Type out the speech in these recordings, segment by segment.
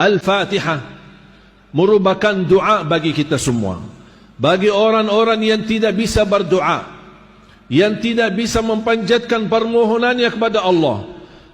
Al-Fatihah merupakan doa bagi kita semua. Bagi orang-orang yang tidak bisa berdoa, yang tidak bisa mempanjatkan permohonannya kepada Allah,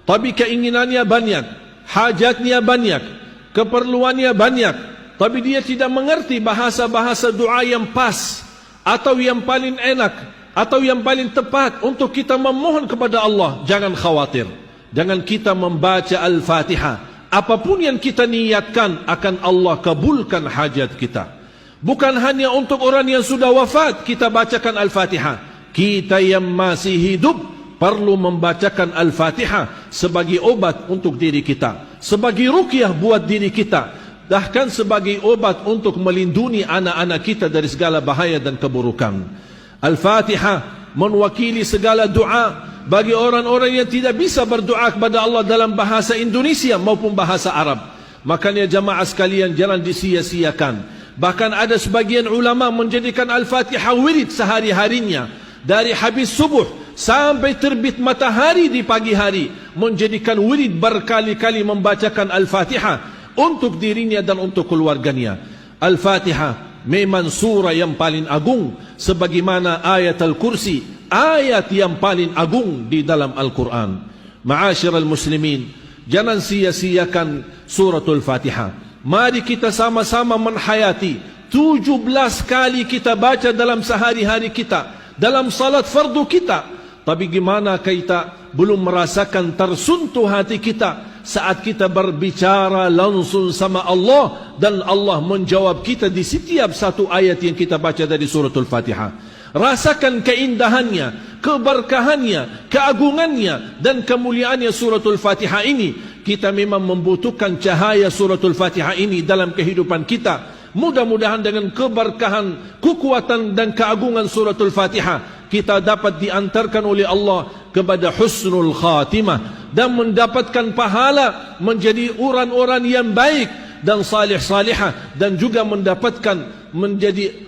tapi keinginannya banyak, hajatnya banyak, keperluannya banyak, tapi dia tidak mengerti bahasa-bahasa doa yang pas atau yang paling enak atau yang paling tepat untuk kita memohon kepada Allah. Jangan khawatir, jangan kita membaca Al-Fatihah, apapun yang kita niatkan akan Allah kabulkan hajat kita. Bukan hanya untuk orang yang sudah wafat kita bacakan Al-Fatihah, kita yang masih hidup perlu membacakan Al-Fatihah sebagai obat untuk diri kita, sebagai ruqyah buat diri kita, bahkan sebagai obat untuk melindungi anak-anak kita dari segala bahaya dan keburukan. Al-Fatihah mewakili segala doa bagi orang-orang yang tidak bisa berdoa kepada Allah dalam bahasa Indonesia maupun bahasa Arab. Makanya jamaah sekalian, jangan disia-siakan. Bahkan ada sebagian ulama menjadikan Al-Fatihah wirid sehari-harinya, dari habis subuh sampai terbit matahari di pagi hari, menjadikan wirid berkali-kali membacakan Al-Fatihah untuk dirinya dan untuk keluarganya. Al-Fatihah memang surah yang paling agung, sebagaimana ayat Al-Kursi, ayat yang paling agung di dalam Al-Quran. Ma'asyiral muslimin, jangan sia-siakan suratul Fatihah. Mari kita sama-sama menhayati 17 kali kita baca dalam sehari-hari kita, dalam salat fardu kita. Tapi gimana kita belum merasakan tersentuh hati kita saat kita berbicara langsung sama Allah dan Allah menjawab kita di setiap satu ayat yang kita baca dari suratul Fatihah. Rasakan keindahannya, keberkahannya, keagungannya dan kemuliaannya suratul Fatihah ini. Kita memang membutuhkan cahaya suratul Fatihah ini dalam kehidupan kita. Mudah-mudahan dengan keberkahan, kekuatan dan keagungan suratul Fatihah, kita dapat diantarkan oleh Allah kepada husnul khatimah dan mendapatkan pahala menjadi orang-orang yang baik dan salih-salihah, dan juga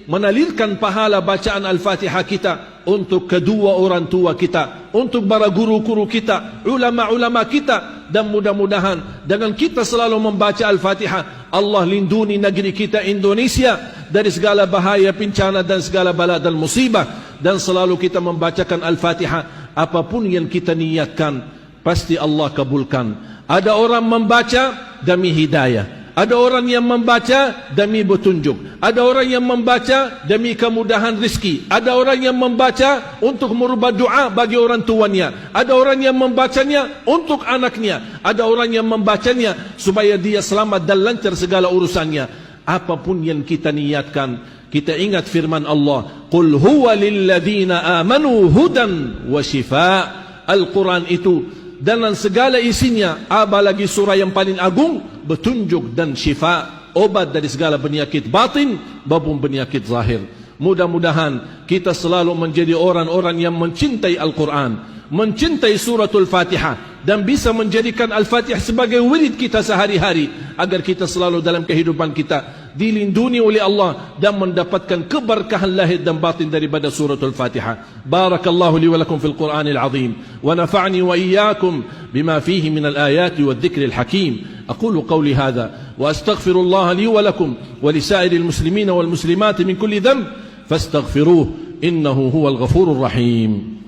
menalirkan pahala bacaan Al-Fatihah kita untuk kedua orang tua kita, untuk para guru-guru kita, ulama-ulama kita. Dan mudah-mudahan dengan kita selalu membaca Al-Fatihah, Allah lindungi negeri kita Indonesia dari segala bahaya, bencana dan segala bala dan musibah. Dan selalu kita membacakan Al-Fatihah, apapun yang kita niatkan pasti Allah kabulkan. Ada orang membaca demi hidayah, ada orang yang membaca demi petunjuk, ada orang yang membaca demi kemudahan rezeki, ada orang yang membaca untuk merubah doa bagi orang tuanya, ada orang yang membacanya untuk anaknya, ada orang yang membacanya supaya dia selamat dan lancar segala urusannya. Apapun yang kita niatkan, kita ingat firman Allah, qul huwa lilladzina amanu hudan wa shifa. Al-Quran itu dan segala isinya, apalagi surah yang paling agung, petunjuk dan syifa, obat dari segala penyakit batin maupun penyakit zahir. Mudah-mudahan kita selalu menjadi orang-orang yang mencintai Al-Quran, mencintai suratul Fatihah, dan bisa menjadikan Al-Fatihah sebagai wirid kita sehari-hari, agar kita selalu dalam kehidupan kita dilindungi oleh Allah dan mendapatkan keberkahan lahir dan batin daripada suratul Fatihah. Barakallahu li wa lakum fil Qur'anil azim wa nafa'ni wa iyyakum bima fihi min al-ayati wadh-dhikril hakim. Aqulu qawli hadha wa astaghfirullah li wa lakum wa li sa'iril muslimina wal muslimat min kulli dhanb fastaghfiruhu innahu huwal ghafurur rahim.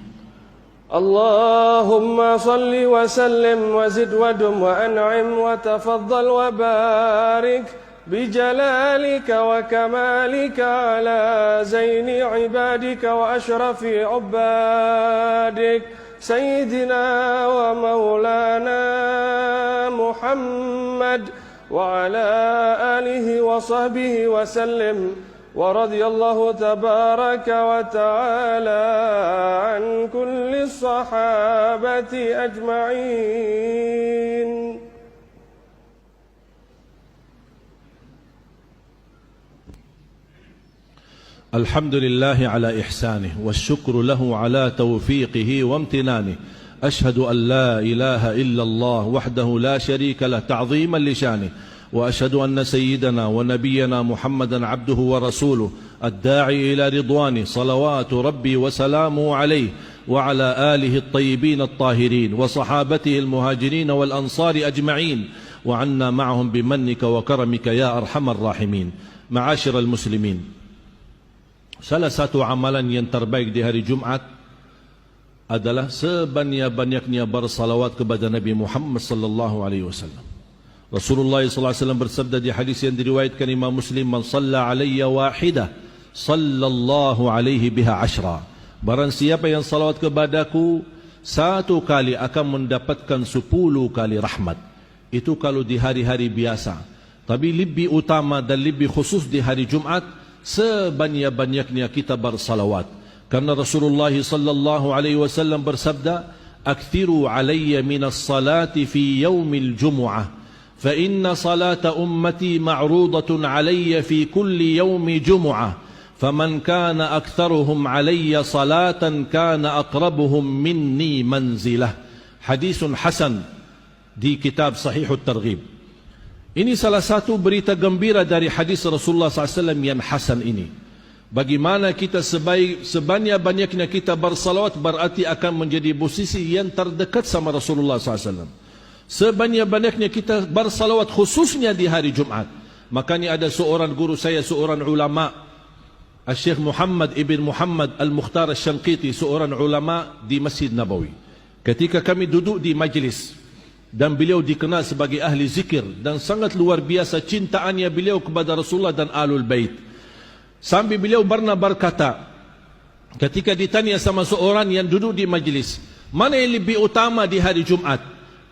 اللهم صل وسلم وزد ودم وأنعم وتفضل وبارك بجلالك وكمالك على زين عبادك وأشرف عبادك سيدنا ومولانا محمد وعلى آله وصحبه وسلم. ورضي الله تبارك وتعالى عن كل الصحابة أجمعين. الحمد لله على إحسانه والشكر له على توفيقه وامتنانه. أشهد أن لا إله إلا الله وحده لا شريك له تعظيما لشانه، وأشهد أن سيدنا ونبينا محمدا عبده ورسوله الداعي إلى رضوانه صلوات ربي وسلامه عليه وعلى آله الطيبين الطاهرين وصحابته المهاجرين والأنصار أجمعين وعنا معهم بمنك وكرمك يا أرحم الراحمين. معاشر المسلمين, salah satu amalan yang terbaik di hari Jumat adalah sebanyak-banyaknya bersalawat kepada Nabi Muhammad sallallahu alaihi wasallam. Rasulullah sallallahu alaihi wasallam bersabda di hadis yang diriwayatkan Imam Muslim, "Man shalla alayya wahidah, sallallahu alaihi biha ashra." Barang siapa yang salawat kepadaku satu kali akan mendapatkan 10 kali rahmat. Itu kalau di hari-hari biasa. Tapi lebih utama dan lebih khusus di hari Jumat, sebanyak-banyaknya kita bersalawat. Karena Rasulullah sallallahu alaihi wasallam bersabda, "Akthiru alayya minas salati fi yaumil jumu'ah, fa inna salata ummati ma'rudatun alayya fi kulli yaumi jumu'ah." فمن كان أكثرهم علي صلاة كان أقربهم مني منزلة. Hadis Hasan di kitab Sahih At-Targhib. Ini salah satu berita gembira dari hadis Rasulullah SAW yang Hasan ini. Bagaimana kita sebanyak-banyaknya kita bersalawat berarti akan menjadi posisi yang terdekat sama Rasulullah SAW. Sebanyak-banyaknya kita bersalawat khususnya di hari Jumat. Makanya ada seorang guru saya, seorang ulama, Syekh Muhammad ibn Muhammad Al-Mukhtar Al-Shanqiti, seorang ulama di Masjid Nabawi. Ketika kami duduk di majlis dan beliau dikenal sebagai ahli zikir dan sangat luar biasa cintaannya beliau kepada Rasulullah dan Ahlul Bait. Sambil beliau pernah berkata, ketika ditanya sama seorang yang duduk di majlis, mana yang lebih utama di hari Jumat?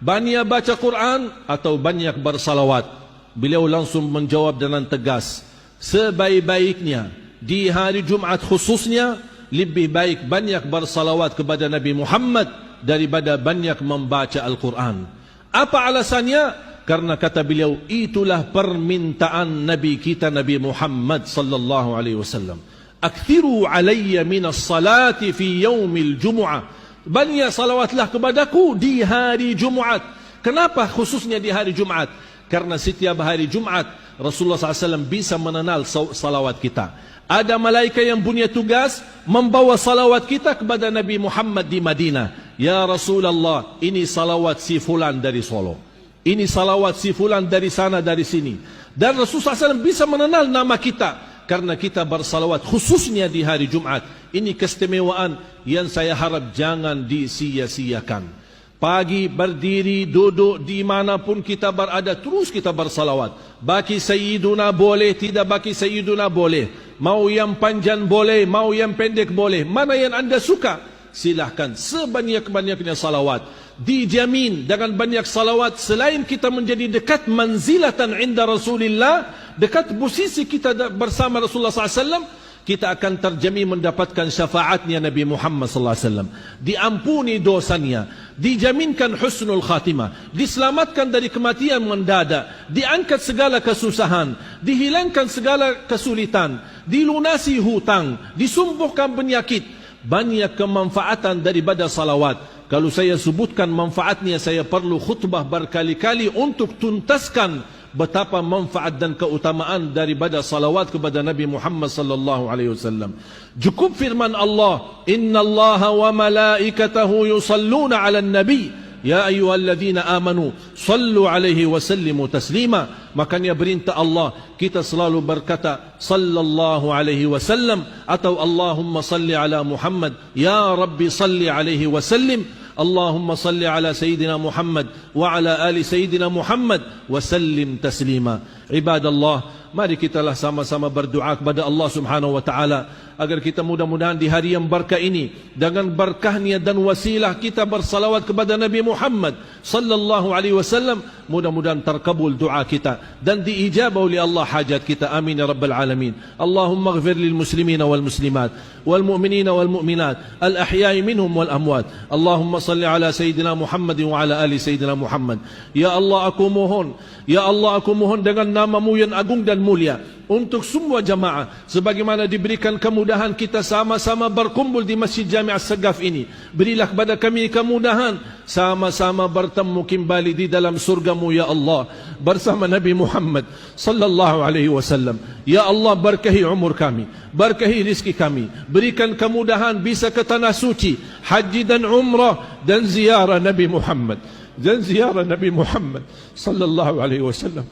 Banyak baca Quran atau banyak bersalawat? Beliau langsung menjawab dengan tegas, sebaik-baiknya di hari Jumat khususnya lebih baik banyak bersalawat kepada Nabi Muhammad daripada banyak membaca Al-Quran. Apa alasannya? Karena kata beliau, itulah permintaan Nabi kita Nabi Muhammad sallallahu alaihi wasallam. Akthiru alayya minas salati fi yaumil jumu'ah. Banyak salawatlah kepadaku di hari Jumat. Kenapa khususnya di hari Jumat? Karena setiap hari Jumat Rasulullah SAW bisa mengenal salawat kita. Ada malaikat yang punya tugas membawa salawat kita kepada Nabi Muhammad di Madinah. Ya Rasulullah, ini salawat si fulan dari Solo. Ini salawat si fulan dari sana, dari sini. Dan Rasulullah SAW bisa mengenal nama kita karena kita bersalawat khususnya di hari Jumat. Ini keistimewaan yang saya harap jangan disia-siakan. Pagi berdiri, duduk di manapun kita berada, terus kita bersalawat. Baki Sayyiduna boleh, tidak baki Sayyiduna boleh. Mau yang panjang boleh, mau yang pendek boleh. Mana yang anda suka? Silahkan. Sebanyak-banyaknya salawat. Dijamin dengan banyak salawat, selain kita menjadi dekat manzilatan inda Rasulillah, dekat posisi kita bersama Rasulullah SAW, kita akan terjamin mendapatkan syafaatnya Nabi Muhammad SAW. Diampuni dosanya, dijaminkan husnul khatimah, diselamatkan dari kematian mendadak, diangkat segala kesusahan, dihilangkan segala kesulitan, dilunasi hutang, disumbuhkan penyakit. Banyak kemanfaatan daripada salawat. Kalau saya sebutkan manfaatnya, saya perlu khutbah berkali-kali untuk tuntaskan betapa manfaat dan keutamaan daripada salawat kepada Nabi Muhammad sallallahu alaihi wasallam. Cukup firman Allah, "Innallaha wa malaikatahu yusalluna 'alan nabi, ya ayyuhalladzina amanu sallu 'alaihi wa sallimu taslima." Makanya perintah Allah kita selalu berkata sallallahu alaihi wasallam atau Allahumma salli ala Muhammad, ya Rabbi salli alaihi wa sallim. Allahumma salli ala Sayyidina Muhammad wa ala ali Sayyidina Muhammad wa sallim taslima. Ibadallah, mari kitalah sama-sama berdoa kepada Allah Subhanahu wa taala agar kita mudah-mudahan di hari yang berkah ini dengan berkahnya dan wasilah kita bersalawat kepada Nabi Muhammad sallallahu alaihi wasallam, mudah-mudahan terkabul doa kita dan diijabah oleh Allah hajat kita. Amin ya rabbal alamin. Allahumma ighfir lil muslimina wal muslimat wal mu'minina wal mu'minat al ahya'i minhum wal amwat. Allahumma salli ala Sayyidina Muhammad wa ala ali Sayyidina Muhammad. Ya Allah, aku mohon, ya Allah, aku mohon dengan nama-Mu yang agung dan mulia untuk semua jamaah, sebagaimana diberikan kemudahan kita sama-sama berkumpul di Masjid Jami' As-Sagaf ini, berilah kepada kami kemudahan sama-sama bertemu kembali di dalam surga-Mu ya Allah bersama Nabi Muhammad sallallahu alaihi wasallam. Ya Allah, berkahi umur kami, berkahi rizki kami, berikan kemudahan bisa ke tanah suci, haji dan umrah dan ziarah Nabi Muhammad. dan ziarah Nabi Muhammad sallallahu alaihi wasallam.